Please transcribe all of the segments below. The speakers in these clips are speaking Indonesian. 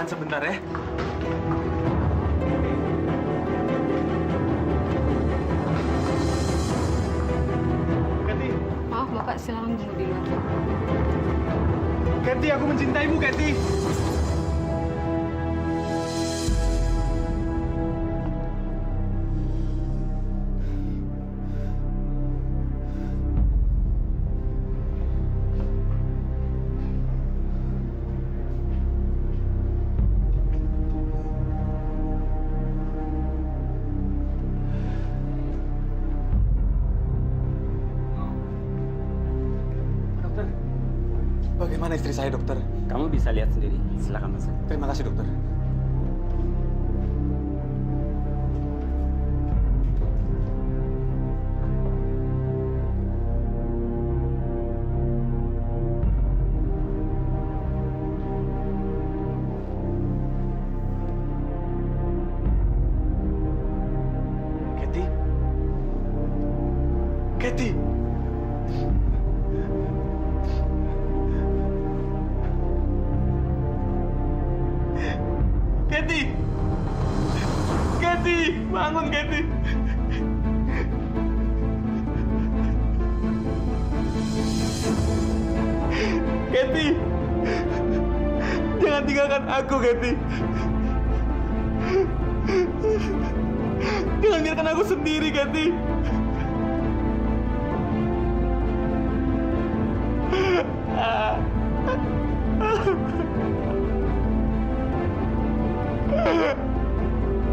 tahan sebentar ya. Kathy, Maaf Bapak, silakan tunggu di luar. Kathy, aku mencintaimu, Kathy. Dokter, bagaimana istri saya, dokter? Kamu bisa lihat sendiri. Silakan masuk. Terima kasih, dokter. Kathy? Kathy? Kathy! Kathy! Bangun, Kathy! Kathy! Jangan tinggalkan aku, Kathy! Jangan biarkan aku sendiri, Kathy!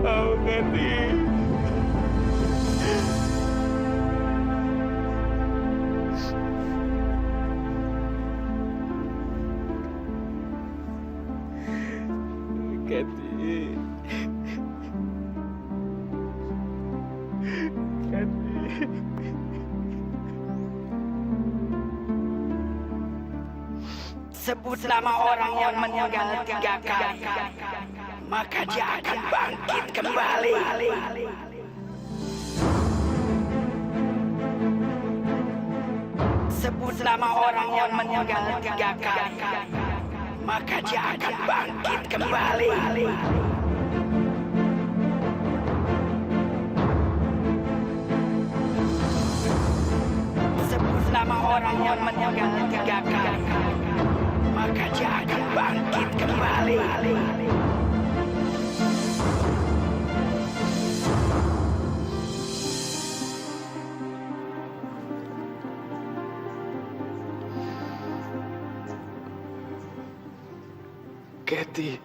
Oh, Kathy. Kathy. Kathy. Sebut nama orang yang meninggal 3 kali, maka dia akan bangkit kembali. Sebut nama orang yang meninggal 3 kali, maka dia akan bangkit kembali. Sebut nama orang yang meninggal 3 kali, maka dia akan bangkit kembali. Kathy.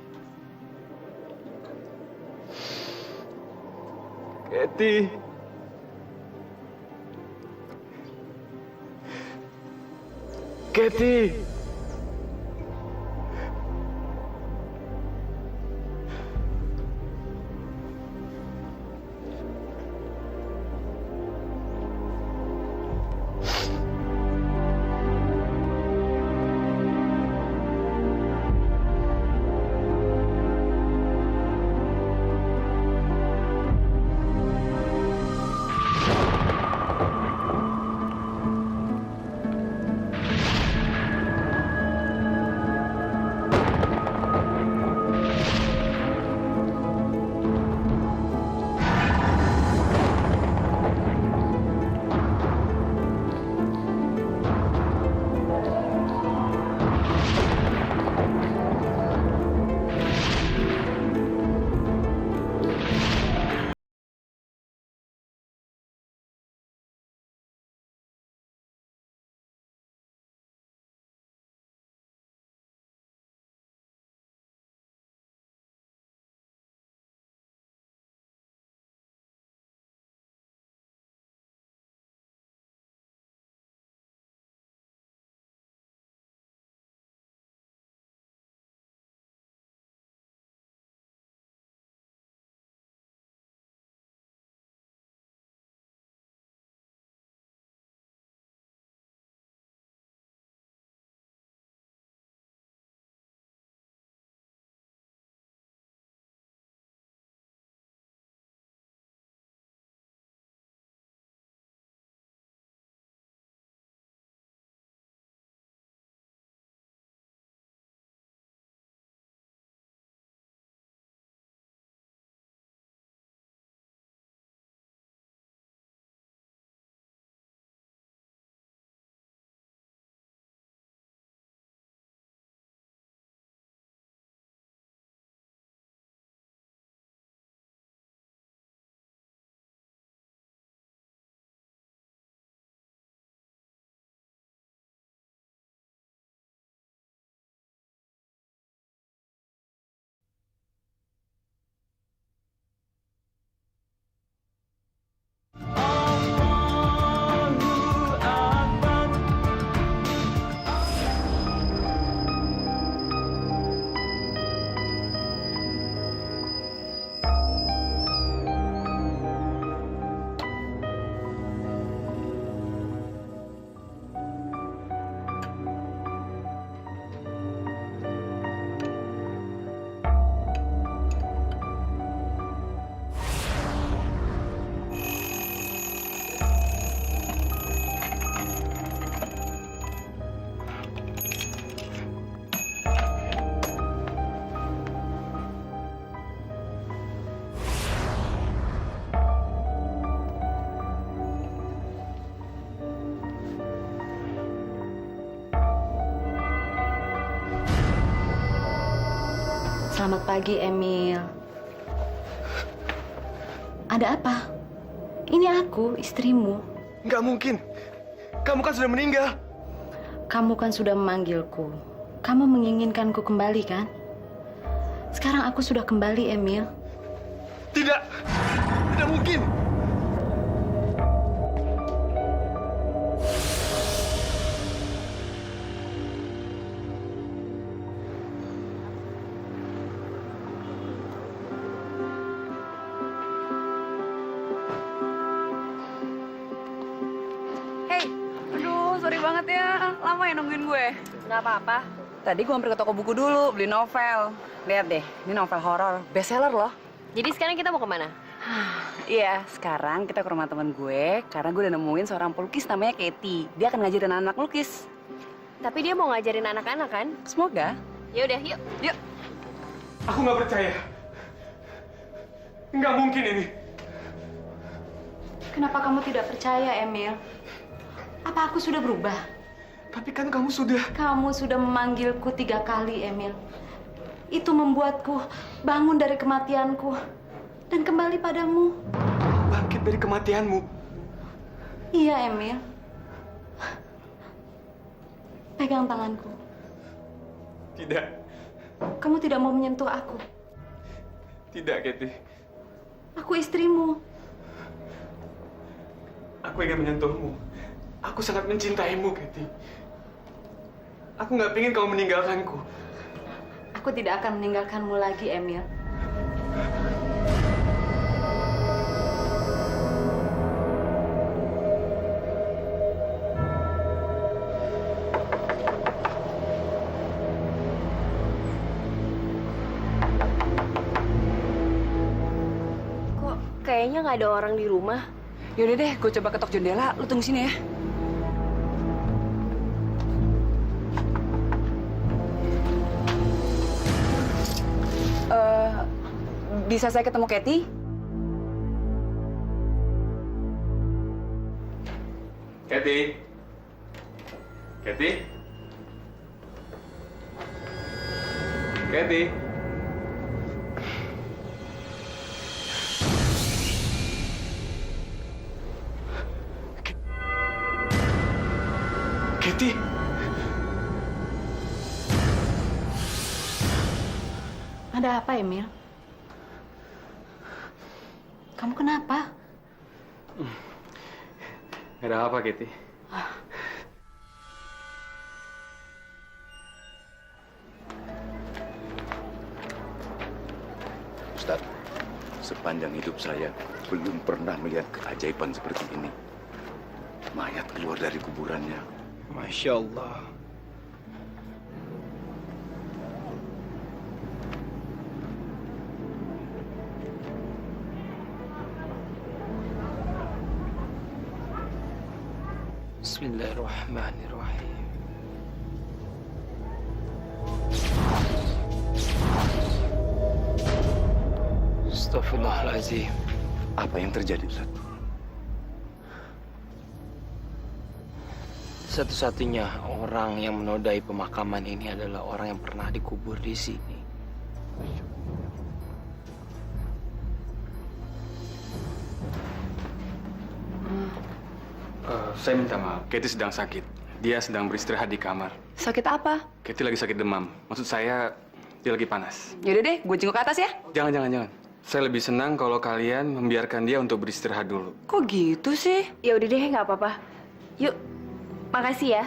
Kathy. Kathy. Selamat pagi, Emil. Ada apa? Ini aku, istrimu. Nggak mungkin. Kamu kan sudah meninggal. Kamu kan sudah memanggilku. Kamu menginginkanku kembali, kan? Sekarang aku sudah kembali, Emil. Tidak. Tidak mungkin. Hey, aduh, sorry banget ya. Lama ya nungguin gue. Nggak apa-apa. Tadi gue mampir ke toko buku dulu, beli novel. Lihat deh, ini novel horor, bestseller loh. Jadi sekarang kita mau kemana? Iya, sekarang kita ke rumah teman gue, karena gue udah nemuin seorang pelukis namanya Katie. Dia akan ngajarin anak lukis. Tapi dia mau ngajarin anak-anak kan? Semoga. Ya udah, yuk. Yuk. Aku nggak percaya. Nggak mungkin ini. Kenapa kamu tidak percaya, Emil? Apa aku sudah berubah? Tapi kan kamu sudah... Kamu sudah memanggilku 3 kali, Emil. Itu membuatku bangun dari kematianku dan kembali padamu. bangkit dari kematianmu. Iya, Emil. Pegang tanganku. Tidak. Kamu tidak mau menyentuh aku. Tidak, Katie. Aku istrimu. Aku ingin menyentuhmu. Aku sangat mencintaimu, Katie. Aku nggak ingin kamu meninggalkanku. Aku tidak akan meninggalkanmu lagi, Emil. Kok kayaknya nggak ada orang di rumah? Yaudah deh, gue coba ketok jendela. Lu tunggu sini ya. Bisa saya ketemu Katie? Katie? Katie? Katie? Katie? Ada apa, Emil? Kamu kenapa? Gak ada apa, Katie. Ustaz, sepanjang hidup saya belum pernah melihat keajaiban seperti ini. Mayat keluar dari kuburannya. Masya Allah. Bismillahirrahmanirrahim. Astaghfirullahaladzim. Apa yang terjadi, Ustaz? Satu-satunya orang yang menodai pemakaman ini adalah orang yang pernah dikubur di sini. Saya minta maaf. Katie sedang sakit. Dia sedang beristirahat di kamar. Sakit apa? Katie lagi sakit demam. Maksud saya, dia lagi panas. Yaudah deh, gue jenguk ke atas ya. Jangan. Saya lebih senang kalau kalian membiarkan dia untuk beristirahat dulu. Kok gitu sih? Ya udah deh, nggak apa-apa. Yuk, makasih ya.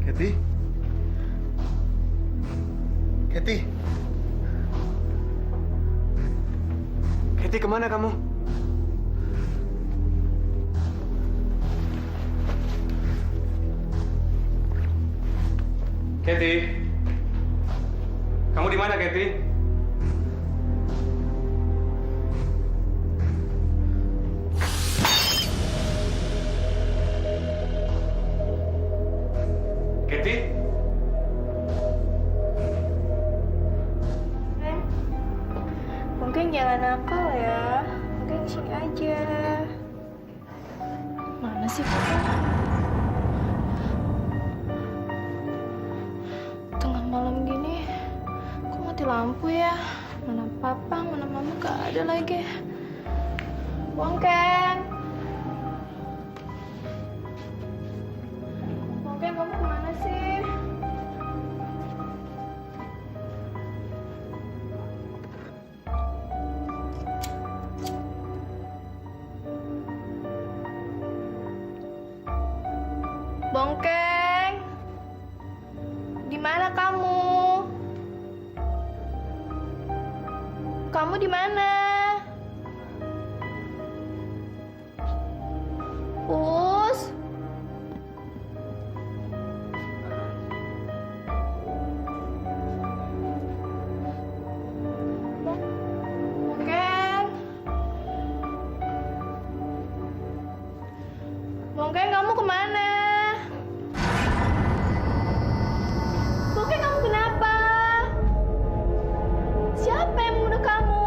Katie? Katie? Katie, kemana kamu? Kathy, kamu di mana, Kathy? Kathy? Mungkin jangan nakal ya. Mungkin sini aja. Mana sih Papa? Tengah malam gini, kok mati lampu ya? Mana Papa, mana Mama gak ada lagi. Bongken! Bongken, kamu kemana sih? Bongkeng, di mana kamu? Kamu di mana? Us? Bongkeng? Bongkeng, kamu kemana? Bongkeng, kamu kenapa? Siapa yang membunuh kamu?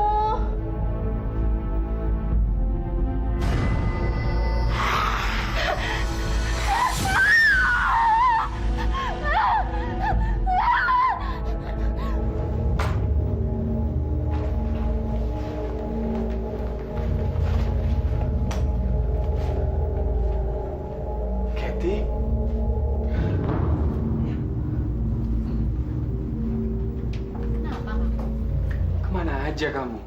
Kathy? Kemana aja kamu?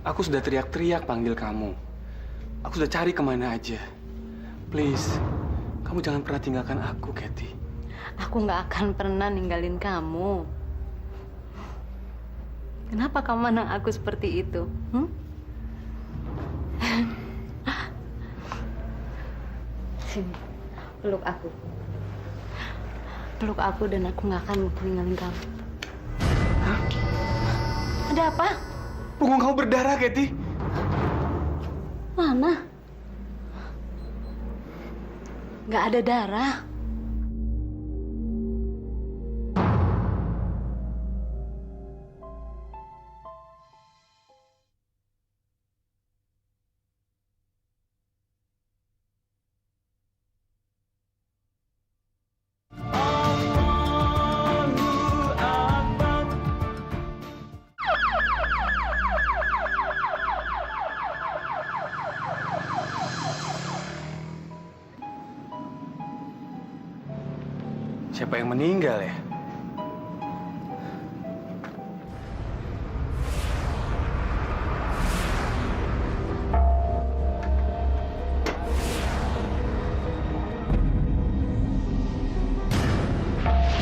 Aku sudah teriak-teriak panggil kamu. Aku sudah cari kemana aja. Please, kamu jangan pernah tinggalkan aku, Kathy. Aku nggak akan pernah ninggalin kamu. Kenapa kamu mandang aku seperti itu? Sini, peluk aku. Peluk aku dan aku nggak akan ninggalin kamu. Hah? Ada apa? Punggung kamu berdarah, Kathy. Mana? Nggak ada darah. Siapa yang meninggal ya?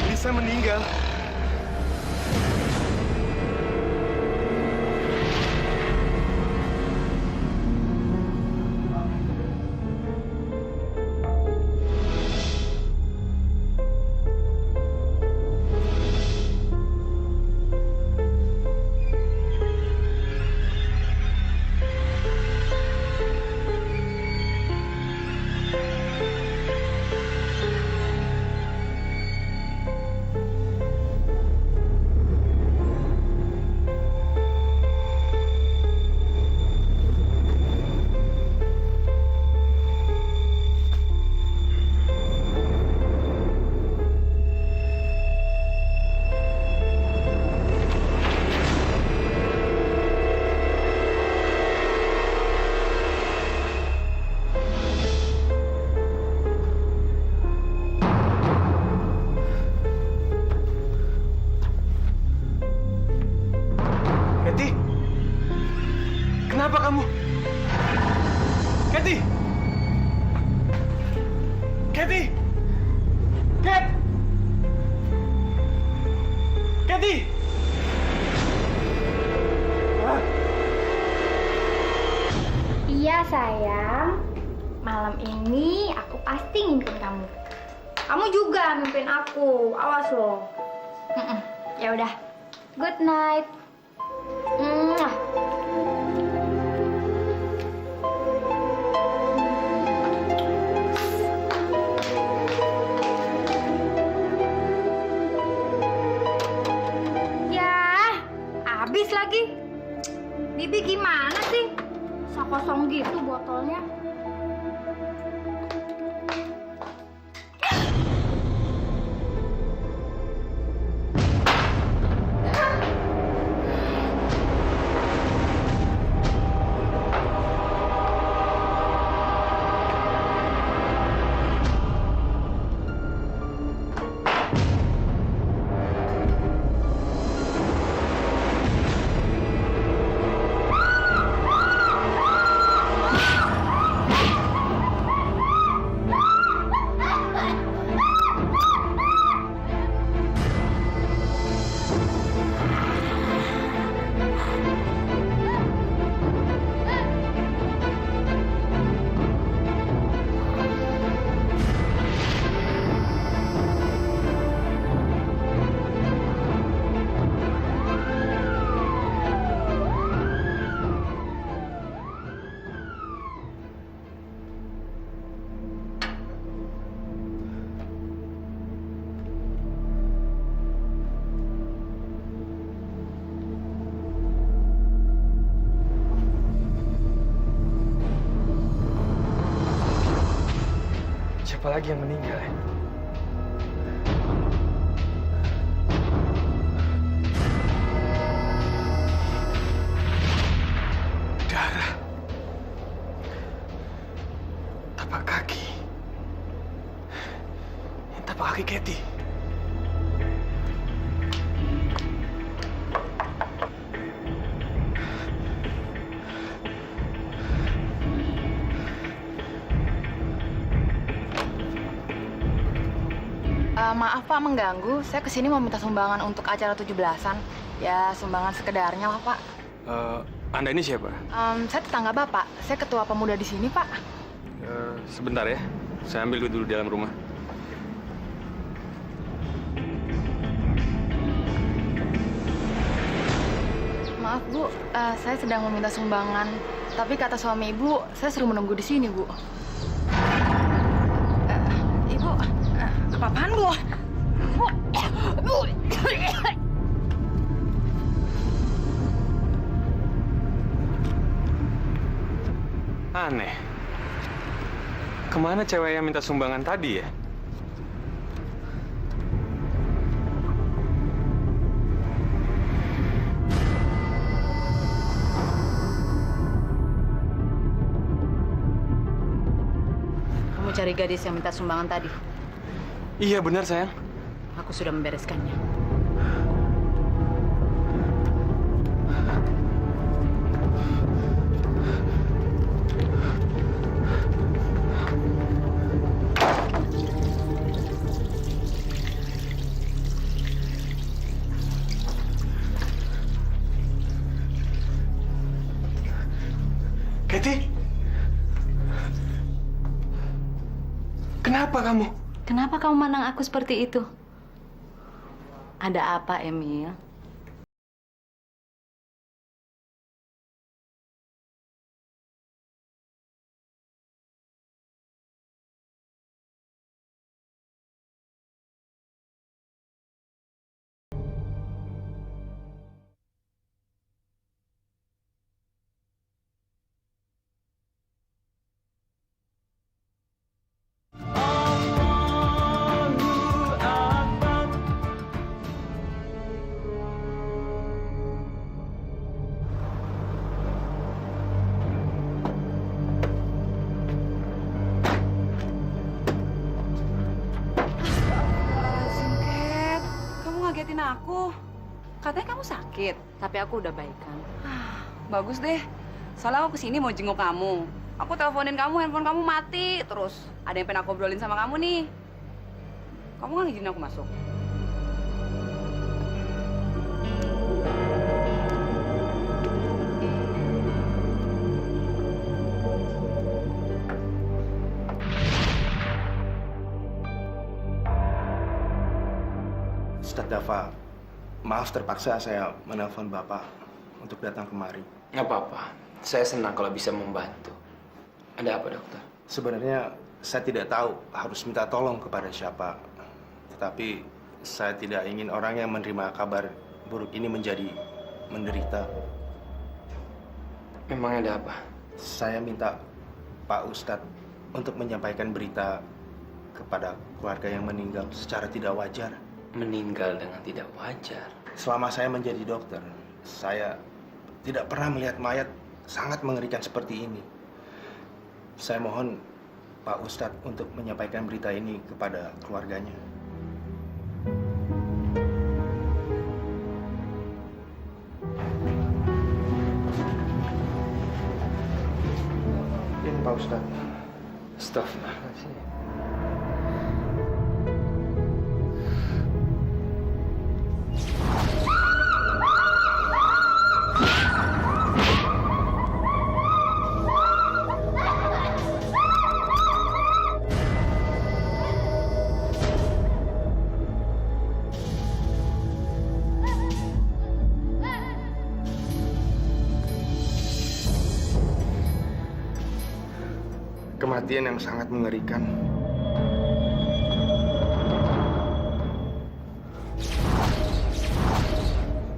Lisa meninggal. Kenapa kamu? Kathy! Kathy! Kat! Kathy! Iya sayang, malam ini aku pasti ngimpin kamu. Kamu juga mimpin aku, awas loh. Ya udah. Good night. Mwah. Ya, habis lagi. Bibi gimana sih? Bisa kosong gitu botolnya. Siapa lagi yang meninggal ya? Darah. Tapak kaki. Tapak kaki Katie. Maaf Pak mengganggu, saya kesini mau minta sumbangan untuk acara 17-an. Ya, sumbangan sekedarnya lah Pak. Anda ini siapa? Saya tetangga Bapak, saya ketua pemuda di sini Pak. Sebentar ya, saya ambil dulu di dalam rumah. Maaf Bu, saya sedang meminta sumbangan. Tapi kata suami Ibu, saya suruh menunggu di sini Bu. Ibu, apa-apaan Bu? Bu. Aneh. Kemana cewek yang minta sumbangan tadi ya? Kamu cari gadis yang minta sumbangan tadi. Iya benar sayang. Aku sudah membereskannya. Katie? Kenapa kamu? Kenapa kamu mandang aku seperti itu? Ada apa, Emil? Ngagetin aku. Katanya kamu sakit. Tapi aku udah baikan. Bagus deh. Soalnya aku kesini mau jenguk kamu. Aku teleponin kamu, handphone kamu mati terus. Ada yang pengen aku obrolin sama kamu nih. Kamu nggak ngizinin aku masuk? Ustadz Dava, Maaf terpaksa saya menelpon Bapak untuk datang kemari. Nggak apa-apa. Saya senang kalau bisa membantu. Ada apa, dokter? Sebenarnya saya tidak tahu harus minta tolong kepada siapa. Tetapi saya tidak ingin orang yang menerima kabar buruk ini menjadi menderita. Memang ada apa? Saya minta Pak Ustadz untuk menyampaikan berita kepada keluarga yang meninggal secara tidak wajar. Meninggal dengan tidak wajar? Selama saya menjadi dokter, saya tidak pernah melihat mayat sangat mengerikan seperti ini. Saya mohon Pak Ustadz untuk menyampaikan berita ini kepada keluarganya. Ini Pak Ustadz. Astagfirullahaladzim. Kematian yang sangat mengerikan.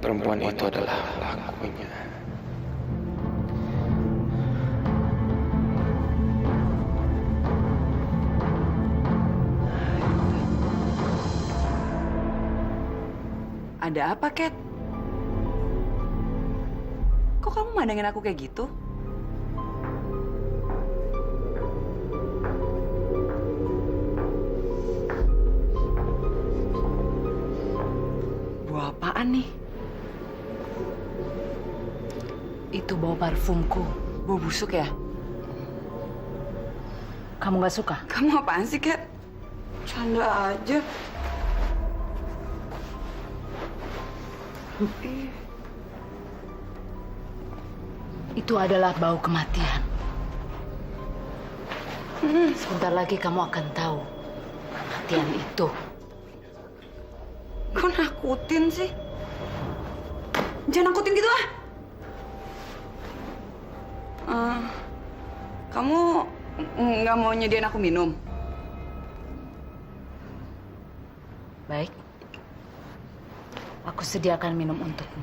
Perempuan itu adalah pelakunya. Ada apa, Cat? Kok kamu mandangin aku kayak gitu? Bau apaan nih? Itu bau parfumku. Bau busuk ya? Kamu nggak suka? Kamu apaan sih, Cat? Canda aja. Itu adalah bau kematian. Sebentar lagi kamu akan tahu kematian itu. Kok nakutin sih? Jangan nakutin gitu ah! Kamu nggak mau nyediain aku minum? Baik. Aku sediakan minum untukmu.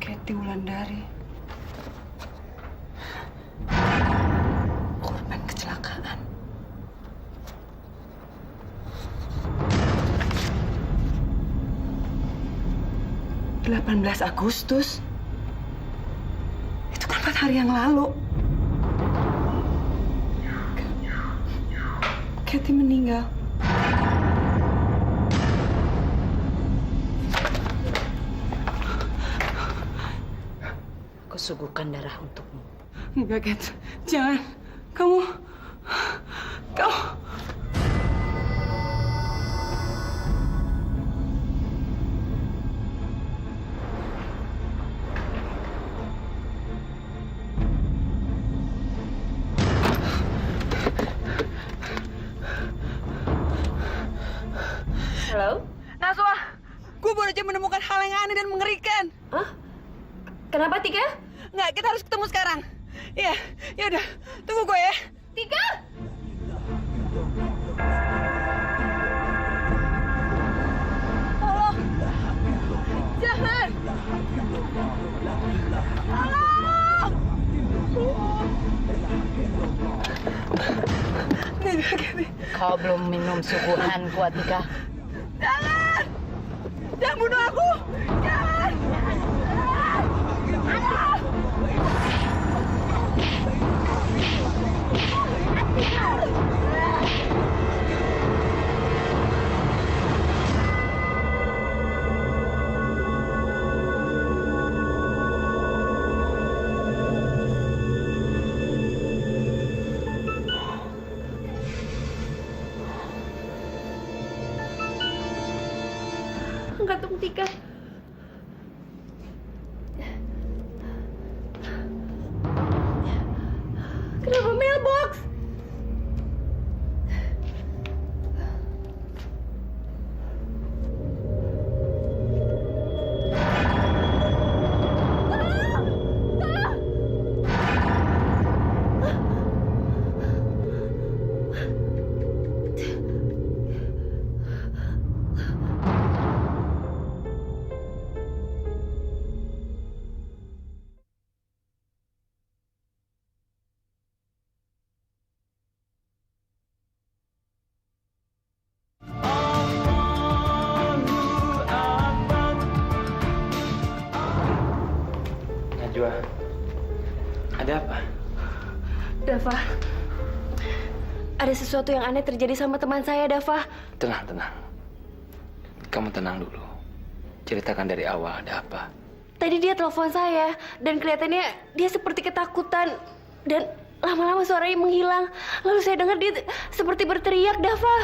Kathy Wulandari. Korban kecelakaan. (18 Agustus. Itu kan 4 hari yang lalu. Kathy meninggal. Aku suguhkan darah untukmu. Enggak, Kat. Jangan. Kamu... Halo? Naswa, gue baru aja menemukan hal yang aneh dan mengerikan. Hah? Kenapa, Tika? Nggak, kita harus ketemu sekarang. Iya, ya udah. Tunggu gue ya. Tika! Tolong. Jangan. Tolong. Kau belum minum suguhanku, Atika. Jangan. Jangan bunuh aku. Jangan. Atika. Kenapa mailbox? Najwa, ada apa? Dava, ada sesuatu yang aneh terjadi sama teman saya, Dava. Tenang, tenang. Kamu tenang dulu. Ceritakan dari awal ada apa. Tadi dia telepon saya, dan kelihatannya dia seperti ketakutan. Dan lama-lama suaranya menghilang. Lalu saya dengar dia seperti berteriak, Dava.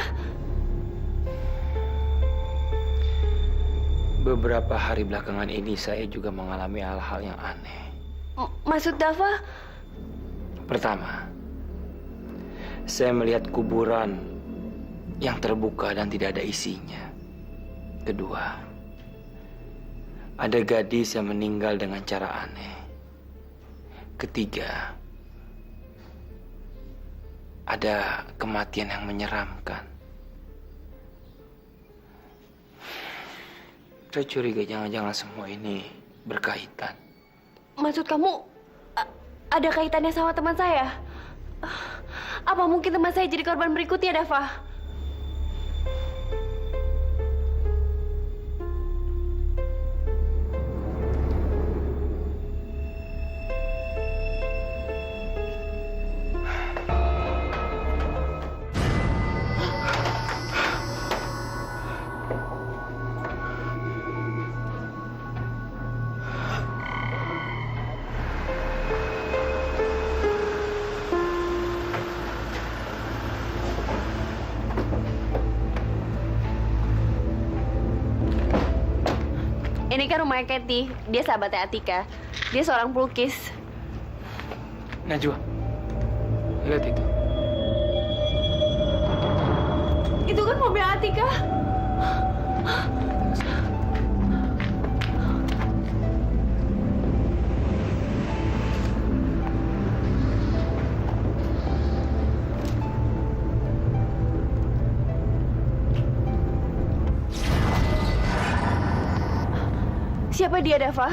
Beberapa hari belakangan ini saya juga mengalami hal-hal yang aneh. Maksud Dava? Pertama, saya melihat kuburan yang terbuka dan tidak ada isinya. Kedua, ada gadis yang meninggal dengan cara aneh. Ketiga, ada kematian yang menyeramkan. Saya curiga jangan-jangan semua ini berkaitan. Maksud kamu ada kaitannya sama teman saya? Apa mungkin teman saya jadi korban berikutnya, Dava? Ini kan rumahnya Kathy. Dia sahabatnya Atika. Dia seorang pelukis. Najwa, lihat itu. Itu kan mobil Atika. Siapa dia, Dava?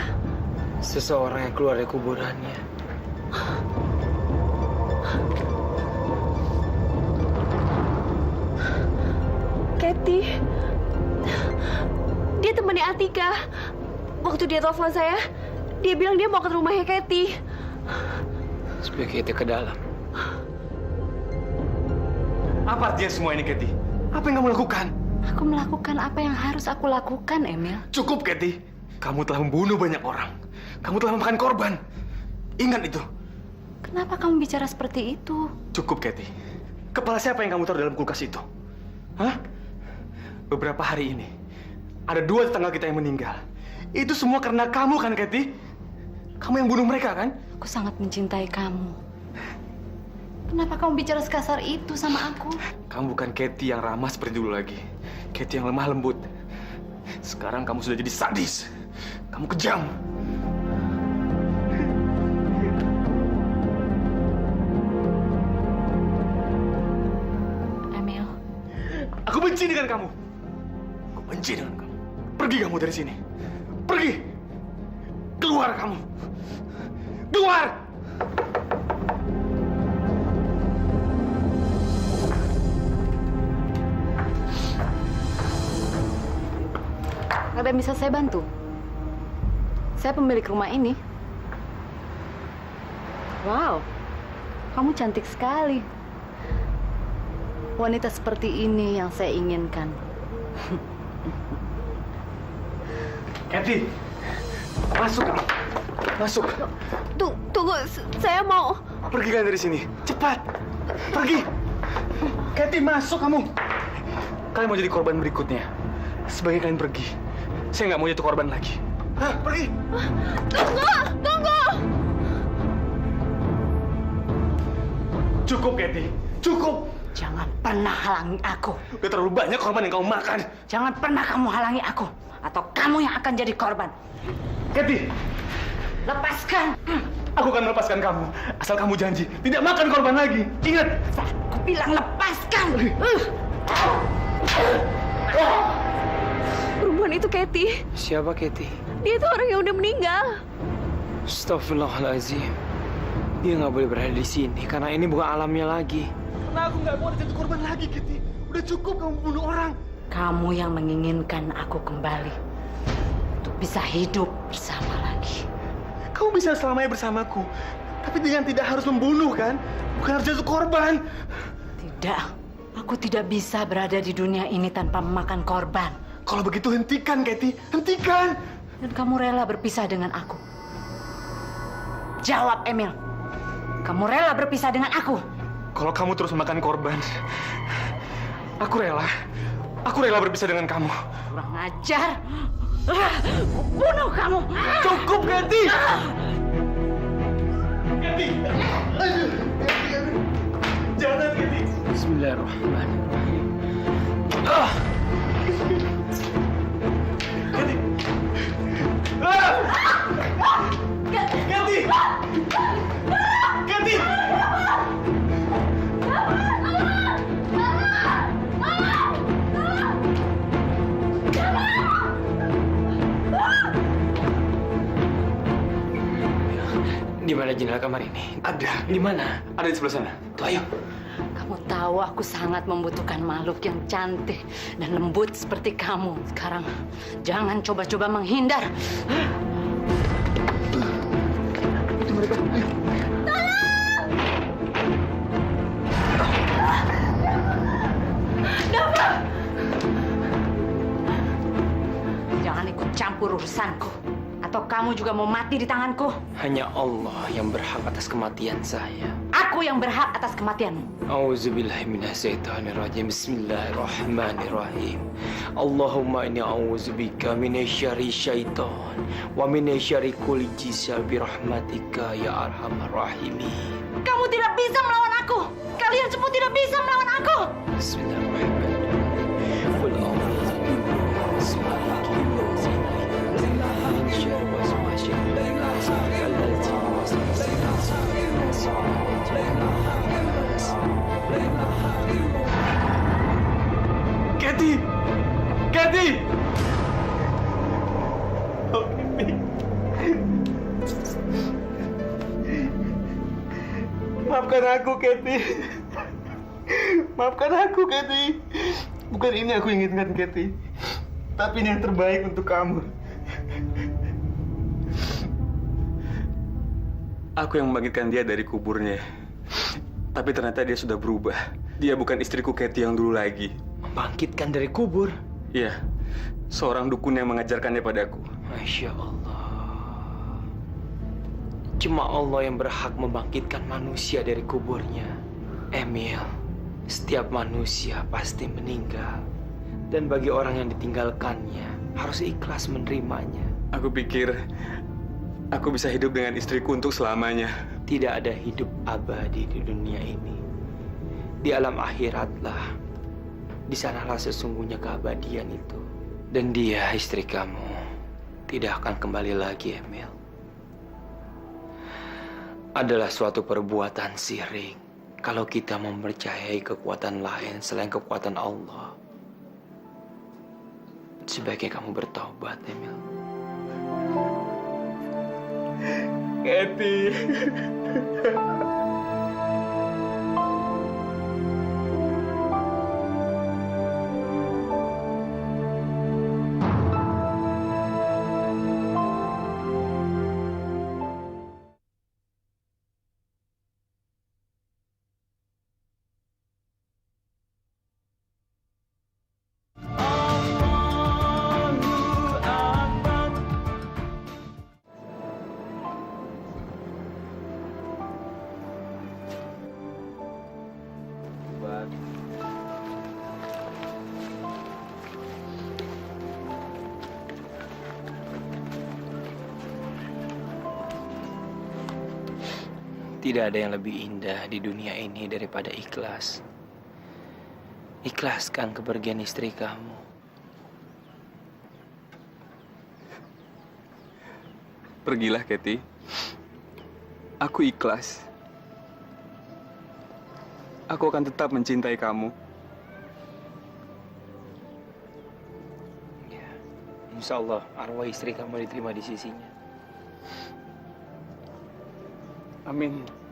Seseorang yang keluar dari kuburannya. Kathy. Dia temannya Atika. Waktu dia telepon saya, dia bilang dia mau ke rumahnya Kathy. Sebaiknya kita ke dalam. Apa artinya semua ini, Kathy? Apa yang kamu lakukan? Aku melakukan apa yang harus aku lakukan, Emil. Cukup, Kathy. Kamu telah membunuh banyak orang. Kamu telah memakan korban. Ingat itu. Kenapa kamu bicara seperti itu? Cukup, Kathy. Kepala siapa yang kamu taruh dalam kulkas itu? Hah? Beberapa hari ini, ada 2 tetangga kita yang meninggal. Itu semua karena kamu kan, Kathy? Kamu yang bunuh mereka, kan? Aku sangat mencintai kamu. Kenapa kamu bicara sekasar itu sama aku? Kamu bukan Kathy yang ramah seperti dulu lagi. Kathy yang lemah lembut. Sekarang kamu sudah jadi sadis. Kamu kejam. Emil. Aku benci dengan kamu. Aku benci dengan kamu. Pergi kamu dari sini. Pergi. Keluar kamu. Keluar. Ada yang bisa saya bantu? Saya pemilik rumah ini. Wow, kamu cantik sekali. Wanita seperti ini yang saya inginkan. Kathy, masuk kamu. Masuk. Tunggu, saya mau. Pergi kan dari sini. Cepat. Pergi. Kathy, masuk kamu. Kalian mau jadi korban berikutnya. Sebaiknya kalian pergi. Saya nggak mau jatuh korban lagi. Hah, pergi! Tunggu! Tunggu! Cukup, Kathy. Cukup! Jangan pernah halangi aku. Udah terlalu banyak korban yang kamu makan. Jangan pernah kamu halangi aku. Atau kamu yang akan jadi korban. Kathy! Lepaskan! Aku akan melepaskan kamu. Asal kamu janji tidak makan korban lagi. Ingat! Aku bilang lepaskan! Perempuan itu Kathy. Siapa Kathy? Dia itu orang yang udah meninggal. Astagfirullahaladzim. Dia nggak boleh berada di sini karena ini bukan alamnya lagi. Karena aku nggak mau ada jatuh korban lagi, Kathy. Udah cukup kamu bunuh orang. Kamu yang menginginkan aku kembali untuk bisa hidup bersama lagi. Kamu bisa selamanya bersamaku. Tapi dengan tidak harus membunuh, kan? Bukan harus jatuh korban. Tidak. Aku tidak bisa berada di dunia ini tanpa memakan korban. Kalau begitu hentikan, Kathy. Hentikan! Dan kamu rela berpisah dengan aku? Jawab, Emil. Kamu rela berpisah dengan aku? Kalau kamu terus makan korban, aku rela. Aku rela berpisah dengan kamu. Kurang ajar. Bunuh kamu. Cukup, Kathy! Kathy! Jangan, Kathy! Bismillahirrahmanirrahim. Kathy! Kathy! Kathy! Di mana jendela kamar ini? Ada. Di mana? Ada di sebelah sana. Tuh, ayo. Kamu tahu aku sangat membutuhkan makhluk yang cantik dan lembut seperti kamu. Sekarang jangan coba-coba menghindar. Itu mereka. Ayo. Jangan ikut campur urusanku. Atau kamu juga mau mati di tanganku? Hanya Allah yang berhak atas kematian saya. Aku yang berhak atas kematianmu. Auzubillahiminasyaitonirrajim. Bismillahirrahmanirrahim. Allahumma inni a'udzubika minasyarri syaitan wa minasyarri kulli jisal birahmatika ya arhamar rahimin. Kamu tidak bisa melawan aku. Kalian semua tidak bisa melawan aku. Bismillahirrahmanirrahim. Qul a'udzu birabbil falaq min syarri waswasil khannas alladzi yuwaswisu fi suduril nas. Kathy! Kathy! Oh, Kathy. Maafkan aku, Kathy. Maafkan aku, Kathy. Bukan ini aku inginkan, Kathy. Tapi ini yang terbaik untuk kamu. Aku yang membangkitkan dia dari kuburnya. Tapi ternyata dia sudah berubah. Dia bukan istriku Kathy yang dulu lagi. Membangkitkan dari kubur? Iya. Seorang dukun yang mengajarkannya padaku. Masya Allah. Cuma Allah yang berhak membangkitkan manusia dari kuburnya. Emil, setiap manusia pasti meninggal. Dan bagi orang yang ditinggalkannya, harus ikhlas menerimanya. Aku pikir aku bisa hidup dengan istriku untuk selamanya. Tidak ada hidup abadi di dunia ini. Di alam akhiratlah, di sanalah sesungguhnya keabadian itu. Dan dia, istri kamu, tidak akan kembali lagi, Emil. Adalah suatu perbuatan syirik kalau kita mempercayai kekuatan lain selain kekuatan Allah. Sebaiknya kamu bertobat, Emil. Kathy. Tidak ada yang lebih indah di dunia ini daripada ikhlas. Ikhlaskan kepergian istri kamu. Pergilah, Kathy. Aku ikhlas. Aku akan tetap mencintai kamu. Ya, insya Allah arwah istri kamu diterima di sisinya. Amin.